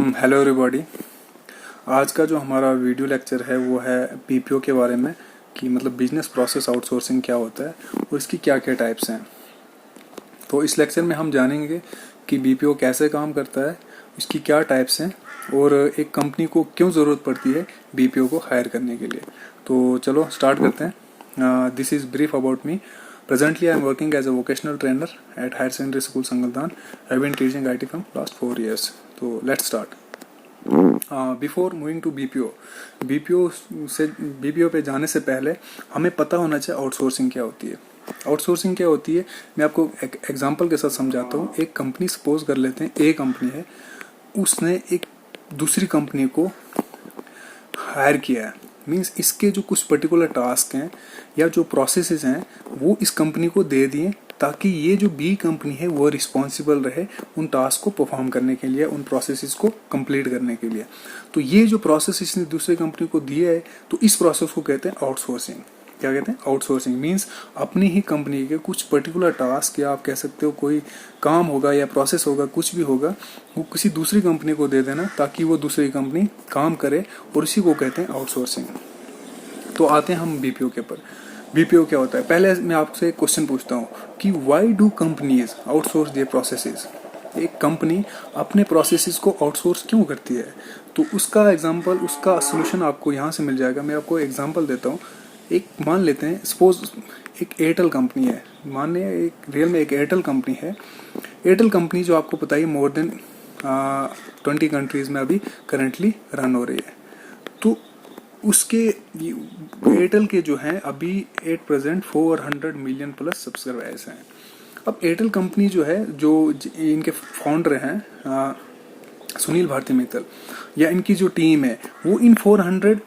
Hello everybody. आज का जो हमारा वीडियो लेक्चर है वो है बीपीओ के बारे में कि मतलब बिजनेस प्रोसेस आउटसोर्सिंग क्या होता है और इसकी क्या क्या टाइप्स हैं। तो इस लेक्चर में हम जानेंगे कि बीपीओ कैसे काम करता है, इसकी क्या टाइप्स हैं और एक कंपनी को क्यों ज़रूरत पड़ती है बीपीओ को हायर करने के लिए। तो चलो स्टार्ट करते हैं। This is brief about me. Presently, I am working as a vocational trainer at Higher Secondary School Sangaldan. I have been teaching IT from last 4 years. So let's start. Before moving to BPO पे जाने से पहले हमें पता होना चाहिए outsourcing क्या होती है। आउटसोर्सिंग क्या होती है मैं आपको एक एग्जांपल के साथ समझाता हूँ। एक कंपनी सपोज कर लेते हैं, ए कंपनी है, उसने एक दूसरी कंपनी को हायर किया है। मीन्स इसके जो कुछ पर्टिकुलर टास्क हैं या जो प्रोसेसेस हैं वो इस कंपनी को दे दिए ताकि ये जो बी कंपनी है वो रिस्पॉन्सिबल रहे उन टास्क को परफॉर्म करने के लिए, उन प्रोसेसेस को कंप्लीट करने के लिए। तो ये जो प्रोसेस इसने दूसरे कंपनी को दिया है तो इस प्रोसेस को कहते हैं आउटसोर्सिंग। क्या कहते हैं? आउटसोर्सिंग मीन्स अपनी ही कंपनी के कुछ पर्टिकुलर टास्क या आप कह सकते हो कोई काम होगा या प्रोसेस होगा, कुछ भी होगा, वो किसी दूसरी कंपनी को दे देना ताकि वो दूसरी कंपनी काम करे और इसी को कहते हैं आउटसोर्सिंग। तो आते हैं हम बीपीओ के ऊपर। बीपीओ क्या होता है? पहले मैं आपसे एक क्वेश्चन पूछता हूँ कि why do companies outsource their processes. एक कंपनी अपने प्रोसेसेस को आउटसोर्स क्यों करती है? तो उसका एग्जांपल, उसका सोल्यूशन आपको यहाँ से मिल जाएगा। मैं आपको एग्जांपल देता हूँ। एक मान लेते हैं, सपोज एक एयरटेल कंपनी है, मान लें एक रियल में एक एयरटेल कंपनी है। एयरटेल कंपनी जो आपको पता ही मोर देन 20 कंट्रीज में अभी करेंटली रन हो रही है। तो उसके एयरटेल के जो हैं अभी at present 400 million plus subscribers हैं। अब एयरटेल कंपनी जो है, जो इनके फाउंडर हैं सुनील भारती मित्तल, या इनकी जो टीम है वो इन 400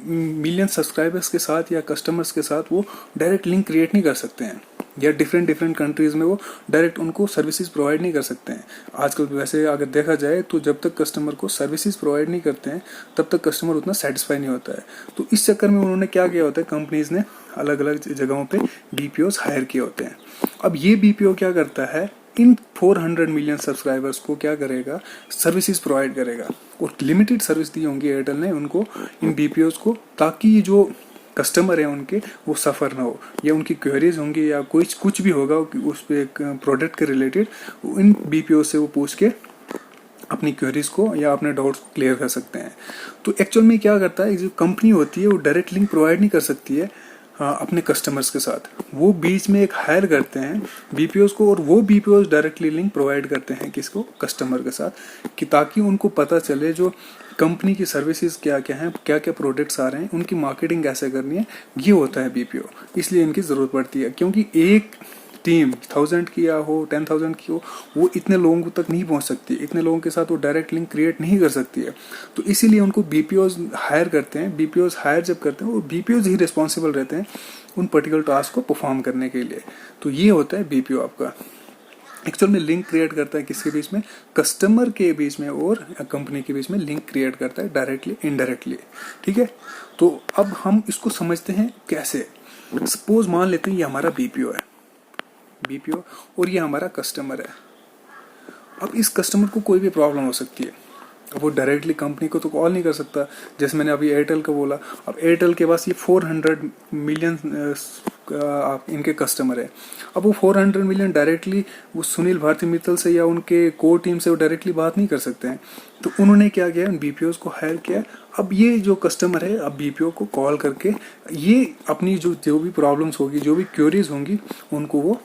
मिलियन सब्सक्राइबर्स के साथ या कस्टमर्स के साथ वो डायरेक्ट लिंक क्रिएट नहीं कर सकते हैं, या डिफरेंट कंट्रीज में वो डायरेक्ट उनको सर्विसेज प्रोवाइड नहीं कर सकते हैं। आजकल वैसे अगर देखा जाए तो जब तक कस्टमर को सर्विसेज प्रोवाइड नहीं करते हैं तब तक कस्टमर उतना सेटिस्फाई नहीं होता है। तो इस चक्कर में उन्होंने क्या किया होता है, कंपनीज ने अलग अलग जगहों पे बीपीओस हायर किए होते हैं। अब ये बीपीओ क्या करता है, इन 400 मिलियन सब्सक्राइबर्स को क्या करेगा, सर्विसेज प्रोवाइड करेगा। और लिमिटेड सर्विस दी होंगी एयरटेल ने उनको, इन बीपीओस को, ताकि ये जो कस्टमर है उनके वो सफ़र ना हो, या उनकी क्वेरीज होंगी या कुछ भी होगा उस पर प्रोडक्ट के रिलेटेड, इन बीपीओ से वो पूछ के अपनी क्वेरीज को या अपने डाउट्स को क्लियर कर सकते हैं। तो एक्चुअल में क्या करता है, जो कंपनी होती है वो डायरेक्ट लिंक प्रोवाइड नहीं कर सकती है अपने कस्टमर्स के साथ। वो बीच में एक हायर करते हैं बीपीओस को, और वो बीपीओस डायरेक्टली लिंक प्रोवाइड करते हैं किसको, कस्टमर के साथ, कि ताकि उनको पता चले जो कंपनी की सर्विसेज क्या क्या हैं, क्या क्या प्रोडक्ट्स आ रहे हैं, उनकी मार्केटिंग कैसे करनी है। ये होता है बीपीओ। इसलिए इनकी ज़रूरत पड़ती है, क्योंकि एक टीम 1000 की या हो 10,000 की हो, वो इतने लोगों तक नहीं पहुंच सकती, इतने लोगों के साथ वो डायरेक्ट लिंक क्रिएट नहीं कर सकती है। तो इसीलिए उनको बीपीओज हायर करते हैं। बीपीओज हायर जब करते हैं वो बीपीओज ही रिस्पॉन्सिबल रहते हैं उन पर्टिकुलर टास्क को परफॉर्म करने के लिए। तो ये होता है बीपीओ आपका। एक्चुअल में लिंक क्रिएट करता है किसके बीच में, कस्टमर के बीच में और कंपनी के बीच में लिंक क्रिएट करता है, डायरेक्टली इनडायरेक्टली। ठीक है, तो अब हम इसको समझते हैं कैसे। सपोज मान लेते हैं ये हमारा बीपीओ है, बीपीओ, और ये हमारा कस्टमर है। अब इस कस्टमर को कोई भी प्रॉब्लम हो सकती है, अब वो डायरेक्टली कंपनी को तो कॉल नहीं कर सकता, जैसे मैंने अभी एयरटेल का बोला। अब एयरटेल के पास ये 400 मिलियन इनके कस्टमर है। अब वो 400 मिलियन डायरेक्टली वो सुनील भारती मित्तल से या उनके कोर टीम से वो डायरेक्टली बात नहीं कर सकते हैं। तो उन्होंने क्या किया, उन बीपीओस को हायर किया। अब ये जो कस्टमर है अब बीपीओ को कॉल करके ये अपनी जो भी प्रॉब्लम्स होगी, जो भी क्वेरीज होंगी, उनको वो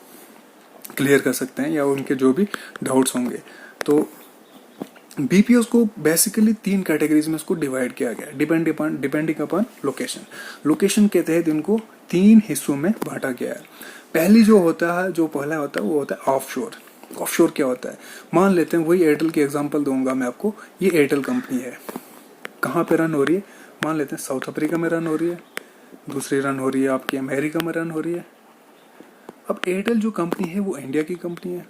क्लियर कर सकते हैं, या उनके जो भी डाउट्स होंगे। तो बीपीओस को बेसिकली 3 कैटेगरीज में उसको डिवाइड किया गया, डिपेंडिंग अपॉन लोकेशन। लोकेशन के तहत इनको 3 हिस्सों में बांटा गया है। पहली जो होता है, जो पहला होता है वो होता है ऑफशोर। ऑफशोर क्या होता है, मान लेते हैं वही एयरटेल की एग्जांपल दूंगा मैं आपको। ये एयरटेल कंपनी है, कहाँ पे रन हो रही है, मान लेते हैं साउथ अफ्रीका में रन हो रही है, दूसरी रन हो रही है आपकी अमेरिका में रन हो रही है। अब एयरटेल जो कंपनी है वो इंडिया की कंपनी है।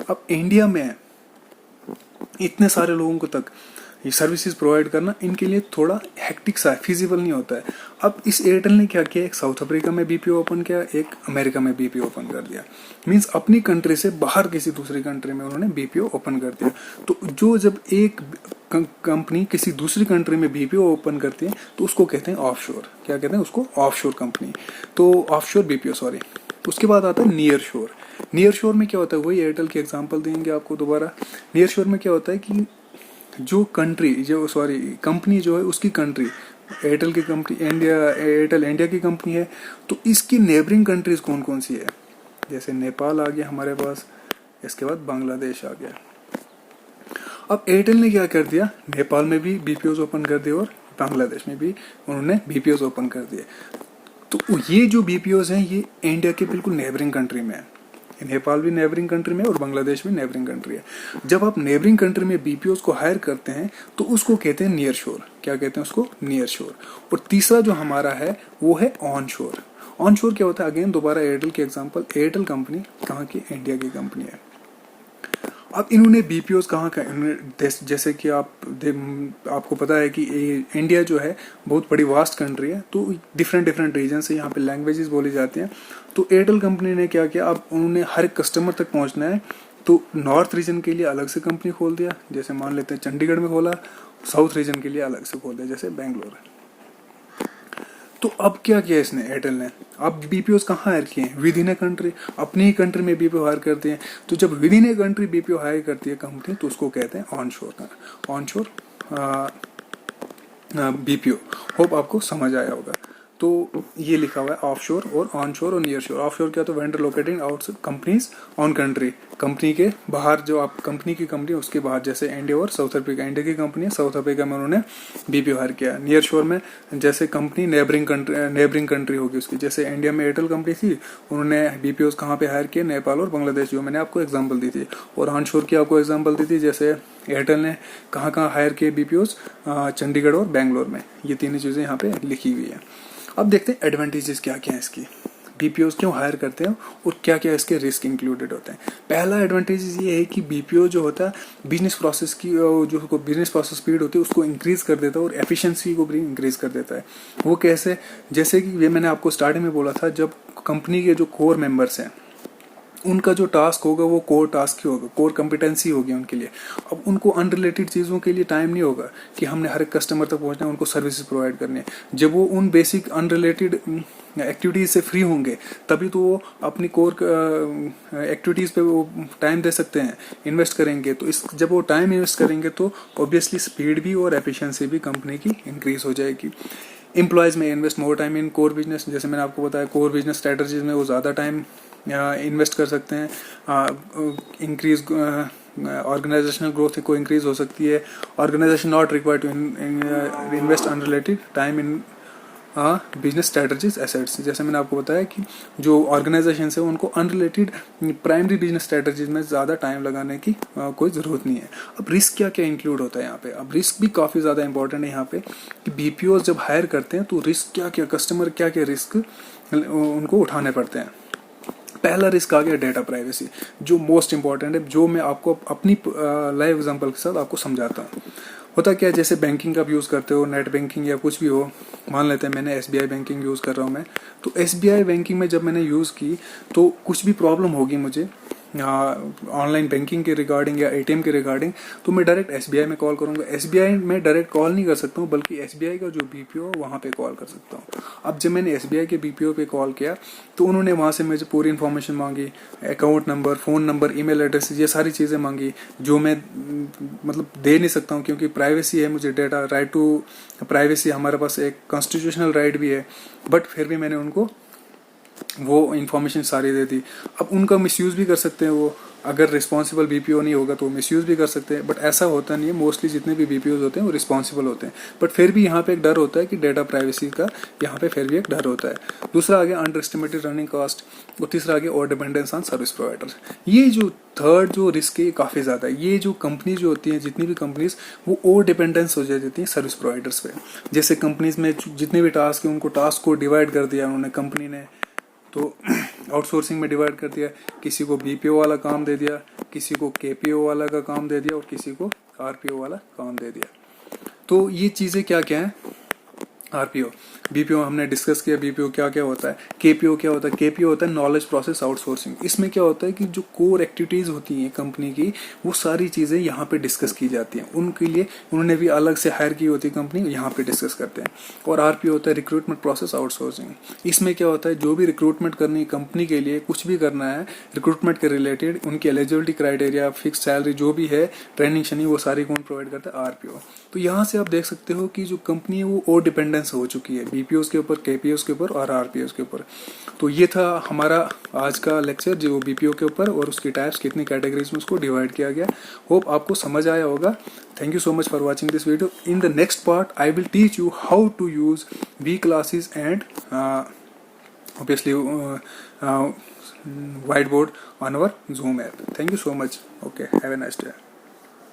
अब इंडिया में इतने सारे लोगों को तक ये सर्विसेज प्रोवाइड करना इनके लिए थोड़ा हेक्टिक सा फिजिबल नहीं होता है। अब इस एयरटेल ने क्या किया, एक साउथ अफ्रीका में बीपीओ ओपन किया, एक अमेरिका में बीपीओ ओपन कर दिया। मींस अपनी कंट्री से बाहर किसी दूसरी कंट्री में उन्होंने बीपीओ ओपन कर दिया। तो जो जब एक कंपनी किसी दूसरी कंट्री में बीपीओ ओपन करती है तो उसको कहते हैं ऑफशोर। क्या कहते हैं उसको? Offshore company. तो ऑफशोर बीपीओ, सॉरी। उसके बाद आता है नियर शोर। नियर शोर में क्या होता है, वही एयरटेल के एग्जांपल देंगे आपको दोबारा। नियर शोर में क्या होता है कि जो कंट्री कंपनी जो है उसकी कंट्री, एयरटेल की कंपनी इंडिया, एयरटेल इंडिया की कंपनी है, तो इसकी नेबरिंग कंट्रीज कौन कौन सी है? जैसे नेपाल आ गया हमारे पास, इसके बाद बांग्लादेश आ गया। अब एयरटेल ने क्या कर दिया, नेपाल में भी बीपीओज ओपन कर दिए और बांग्लादेश में भी उन्होंने बीपीओज ओपन कर दिए। तो ये जो बीपीओज हैं ये इंडिया के बिल्कुल नेबरिंग कंट्री में है। नेपाल भी नेबरिंग कंट्री में है और बांग्लादेश भी नेबरिंग कंट्री है। जब आप नेबरिंग कंट्री में बीपीओज को हायर करते हैं तो उसको कहते हैं नियर शोर। क्या कहते हैं उसको? नियर शोर। और तीसरा जो हमारा है वो है ऑन शोर। ऑन शोर क्या होता है? अगेन दोबारा एयरटेल के एग्जांपल, एयरटेल कंपनी कहाँ की? इंडिया की कंपनी है। अब इन्होंने बीपीओज कहाँ का, जैसे कि आपको पता है कि इंडिया जो है बहुत बड़ी वास्ट कंट्री है, तो डिफरेंट डिफरेंट रीजन से यहाँ पे लैंग्वेजेस बोली जाती हैं। तो एयरटेल कंपनी ने क्या किया, अब उन्होंने हर एक कस्टमर तक पहुँचना है तो नॉर्थ रीजन के लिए अलग से कंपनी खोल दिया, जैसे मान लेते हैं चंडीगढ़ में खोला। साउथ रीजन के लिए अलग से खोल दिया, जैसे बेंगलोर। तो अब क्या किया इसने, एयरटेल ने, अब बीपीओज कहाँ हायर किए हैं? विद इन ए कंट्री, अपनी ही कंट्री में बीपीओ हायर करते हैं। तो जब with in a country BPO hire करती है कंपनी तो उसको कहते हैं ऑनशोर का, ऑनशोर बीपीओ। होप आपको समझ आया होगा। तो ये लिखा हुआ है ऑफशोर और ऑनशोर और नियर शोर। ऑफशोर क्या, तो vendor locating outside companies on country, company के बाहर, जो आप कंपनी की कंपनी उसके बाहर, जैसे इंडिया और साउथ अफ्रीका। इंडिया की कंपनी है, साउथ अफ्रीका में उन्होंने बीपीओ हायर किया। नियर शोर में जैसे कंपनी नेबरिंग कंट्री होगी उसकी, जैसे इंडिया में एयरटेल कंपनी थी, उन्होंने बीपीओ कहाँ पे हायर किया? नेपाल और बांग्लादेश, जो मैंने आपको एग्जाम्पल दी थी। और ऑनशोर की आपको एग्जाम्पल दी थी, जैसे एयरटेल ने कहाँ कहाँ हायर किए बीपीओज? चंडीगढ़ और बेंगलोर में। ये तीनों चीजें यहाँ पे लिखी हुई है। अब देखते हैं एडवांटेजेस क्या क्या है इसकी, बीपीओ क्यों हायर करते हैं और क्या क्या इसके रिस्क इंक्लूडेड होते हैं। पहला एडवांटेज ये है कि बीपीओ जो होता है बिजनेस प्रोसेस की, जो बिजनेस प्रोसेस स्पीड होती है उसको इंक्रीज कर देता है और एफिशिएंसी को भी इंक्रीज कर देता है। वो कैसे? जैसे कि ये मैंने आपको स्टार्टिंग में बोला था, जब कंपनी के जो कोर मेंबर्स हैं उनका जो टास्क होगा वो कोर टास्क ही होगा, कोर कॉम्पिटेंसी होगी उनके लिए। अब उनको अनरिलेटेड चीज़ों के लिए टाइम नहीं होगा कि हमने हर एक कस्टमर तक पहुंचना है, उनको सर्विसेज प्रोवाइड करनी है। जब वो उन बेसिक अनरिलेटेड एक्टिविटीज से फ्री होंगे तभी तो वो अपनी कोर एक्टिविटीज पे वो टाइम दे सकते हैं, इन्वेस्ट करेंगे। तो जब वो टाइम इन्वेस्ट करेंगे तो ऑब्वियसली स्पीड भी और एफिशिएंसी भी कंपनी की इंक्रीज हो जाएगी। एम्प्लॉयज में invest more time in core business, जैसे मैंने आपको बताया कोर बिजनेस स्ट्रेटजीज में वो ज़्यादा टाइम इन्वेस्ट कर सकते हैं। इंक्रीज ऑर्गेनाइजेशनल ग्रोथ को इंक्रीज हो सकती है। Organisation not required to invest unrelated time in business strategies assets. जैसे मैंने आपको बताया कि जो ऑर्गेनाइजेशन है उनको अनरिलेटेड प्राइमरी बिजनेस स्ट्रेटजीज में ज़्यादा टाइम लगाने की कोई ज़रूरत नहीं है। अब रिस्क क्या क्या इंक्लूड होता है यहाँ पे? अब रिस्क भी काफ़ी ज़्यादा इंपॉर्टेंट है यहाँ पे कि बीपीओ जब हायर करते हैं तो रिस्क क्या क्या, कस्टमर क्या क्या रिस्क उनको उठाने पड़ते हैं। पहला रिस्क आ गया डेटा प्राइवेसी, जो मोस्ट इंपॉर्टेंट है, जो मैं आपको अपनी लाइव एग्जांपल के साथ आपको समझाता हूँ। होता क्या है, जैसे बैंकिंग का यूज़ करते हो, नेट बैंकिंग या कुछ भी हो, मान लेते हैं मैंने एसबीआई बैंकिंग यूज़ कर रहा हूँ मैं, तो एसबीआई बैंकिंग में जब मैंने यूज़ की तो कुछ भी प्रॉब्लम होगी मुझे ऑनलाइन बैंकिंग के रिगार्डिंग या एटीएम के रिगार्डिंग, तो मैं डायरेक्ट एसबीआई में कॉल करूंगा। एसबीआई में डायरेक्ट कॉल नहीं कर सकता हूँ, बल्कि एसबीआई का जो बीपीओ वहाँ पे कॉल कर सकता हूँ। अब जब मैंने एसबीआई के बीपीओ पे कॉल किया तो उन्होंने वहाँ से मुझे पूरी इन्फॉर्मेशन मांगी, account number, phone number, email address, ये सारी चीज़ें मांगी जो मैं मतलब दे नहीं सकता हूँ क्योंकि प्राइवेसी है, मुझे डेटा राइट टू प्राइवेसी, हमारे पास एक कॉन्स्टिट्यूशनल राइट भी है, बट फिर भी मैंने उनको वो इन्फॉर्मेशन सारी दे दी। अब उनका मिसयूज़ भी कर सकते हैं वो, अगर रिस्पॉन्सिबल बीपीओ नहीं होगा तो मिसयूज़ भी कर सकते हैं, बट ऐसा होता नहीं है। मोस्टली जितने भी बीपीओज होते हैं वो रिस्पॉन्सिबल होते हैं, बट फिर भी यहाँ पे एक डर होता है कि डेटा प्राइवेसी का यहाँ पे फिर भी एक डर होता है। दूसरा आ गया अंडर एस्टिमेटेड रनिंग कॉस्ट, और तीसरा आ गया over dependence on service provider. ये जो थर्ड जो रिस्क है काफ़ी ज़्यादा है। ये जो कंपनी जो होती है, जितनी भी कंपनीज, वो ओवर डिपेंडेंस हो जाती है सर्विस प्रोवाइडर्स पे। जैसे कंपनीज में जितने भी टास्क है उनको टास्क को डिवाइड कर दिया उन्होंने, कंपनी ने तो आउटसोर्सिंग में डिवाइड कर दिया, किसी को बीपीओ वाला काम दे दिया, किसी को केपीओ वाला का काम दे दिया और किसी को आरपीओ वाला काम दे दिया। तो ये चीजें क्या क्या है, आरपीओ, बीपीओ हमने डिस्कस किया, बीपीओ क्या क्या होता है, केपीओ क्या होता है, केपीओ होता है नॉलेज प्रोसेस आउटसोर्सिंग। इसमें क्या होता है कि जो कोर एक्टिविटीज होती हैं कंपनी की, वो सारी चीजें यहाँ पे डिस्कस की जाती हैं, उनके लिए उन्होंने भी अलग से हायर की होती है कंपनी, यहाँ पे डिस्कस करते हैं। और आरपीओ होता है रिक्रूटमेंट प्रोसेस आउटसोर्सिंग। इसमें क्या होता है, जो भी रिक्रूटमेंट करनी कंपनी के लिए, कुछ भी करना है रिक्रूटमेंट के रिलेटेड, उनकी एलिजिबिलिटी क्राइटेरिया, फिक्स सैलरी जो भी है, ट्रेनिंग शनिंग, वो सारी कौन प्रोवाइड करता है, आरपीओ। तो यहाँ से आप देख सकते हो कि जो कंपनी है वो और डिपेंडेंस हो चुकी है बीपीओस के ऊपर, केपीओस के ऊपर और आरपीओस के ऊपर। तो ये था हमारा आज का लेक्चर जो बीपीओ के ऊपर और उसकी टाइप्स, कितनी कैटेगरीज में उसको डिवाइड किया गया। होप आपको समझ आया होगा। Thank you so much for watching this video. In the next part I will teach you how to use V classes and obviously whiteboard on our Zoom app. Thank you so much. Okay, have a nice day.